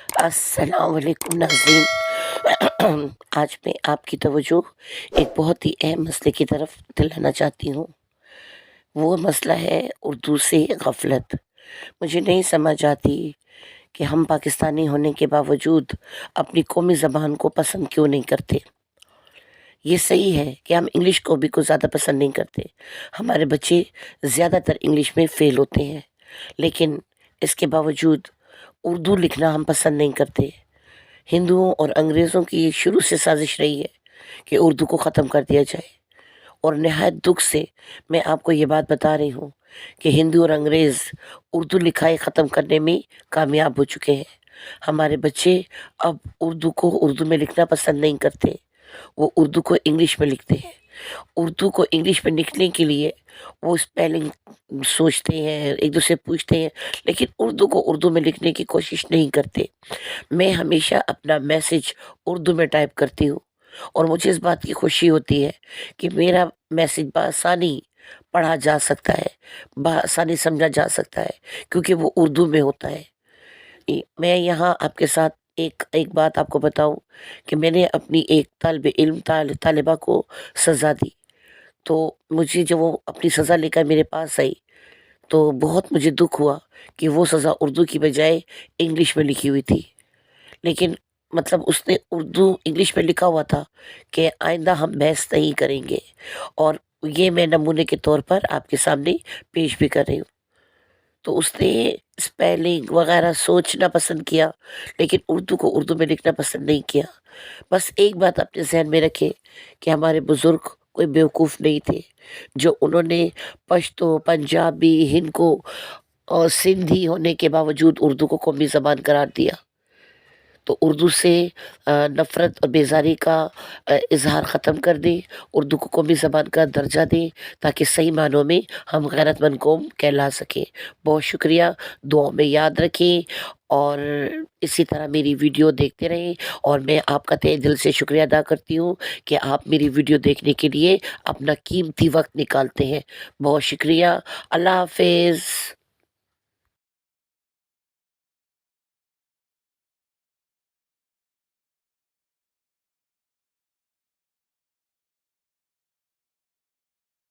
السلام علیکم ناظرین، آج میں آپ کی توجہ ایک بہت ہی اہم مسئلے کی طرف دلانا چاہتی ہوں۔ وہ مسئلہ ہے اردو سے غفلت۔ مجھے نہیں سمجھ آتی کہ ہم پاکستانی ہونے کے باوجود اپنی قومی زبان کو پسند کیوں نہیں کرتے۔ یہ صحیح ہے کہ ہم انگلش کو بھی کچھ زیادہ پسند نہیں کرتے، ہمارے بچے زیادہ تر انگلش میں فیل ہوتے ہیں، لیکن اس کے باوجود اردو لکھنا ہم پسند نہیں کرتے۔ ہندوؤں اور انگریزوں کی یہ شروع سے سازش رہی ہے کہ اردو کو ختم کر دیا جائے، اور نہایت دکھ سے میں آپ کو یہ بات بتا رہی ہوں کہ ہندو اور انگریز اردو لکھائی ختم کرنے میں کامیاب ہو چکے ہیں۔ ہمارے بچے اب اردو میں لکھنا پسند نہیں کرتے، وہ اردو کو انگلش میں لکھتے ہیں۔ اردو کو انگلش میں لکھنے کے لیے وہ اسپیلنگ سوچتے ہیں، ایک دوسرے پوچھتے ہیں، لیکن اردو کو اردو میں لکھنے کی کوشش نہیں کرتے۔ میں ہمیشہ اپنا میسج اردو میں ٹائپ کرتی ہوں، اور مجھے اس بات کی خوشی ہوتی ہے کہ میرا میسج بآسانی پڑھا جا سکتا ہے، بآسانی سمجھا جا سکتا ہے، کیونکہ وہ اردو میں ہوتا ہے۔ میں یہاں آپ کے ساتھ ایک بات آپ کو بتاؤں کہ میں نے اپنی ایک طالبہ کو سزا دی، تو مجھے جب وہ اپنی سزا لے کر میرے پاس آئی تو بہت مجھے دکھ ہوا کہ وہ سزا اردو کی بجائے انگلش میں لکھی ہوئی تھی، لیکن مطلب اس نے اردو انگلش میں لکھا ہوا تھا کہ آئندہ ہم بحث نہیں کریں گے، اور یہ میں نمونے کے طور پر آپ کے سامنے پیش بھی کر رہی ہوں۔ تو اس نے اسپیلنگ وغیرہ سوچنا پسند کیا، لیکن اردو کو اردو میں لکھنا پسند نہیں کیا۔ بس ایک بات اپنے ذہن میں رکھے کہ ہمارے بزرگ کوئی بیوقوف نہیں تھے، جو انہوں نے پشتو، پنجابی، ہندکو اور سندھی ہونے کے باوجود اردو کو قومی زبان قرار دیا۔ تو اردو سے نفرت اور بیزاری کا اظہار ختم کر دیں، اردو کو قومی زبان کا درجہ دیں، تاکہ صحیح معنوں میں ہم غیرت مند قوم کہلا سکیں۔ بہت شکریہ، دعاؤں میں یاد رکھیں، اور اسی طرح میری ویڈیو دیکھتے رہیں، اور میں آپ کا تہہ دل سے شکریہ ادا کرتی ہوں کہ آپ میری ویڈیو دیکھنے کے لیے اپنا قیمتی وقت نکالتے ہیں۔ بہت شکریہ، اللہ حافظ۔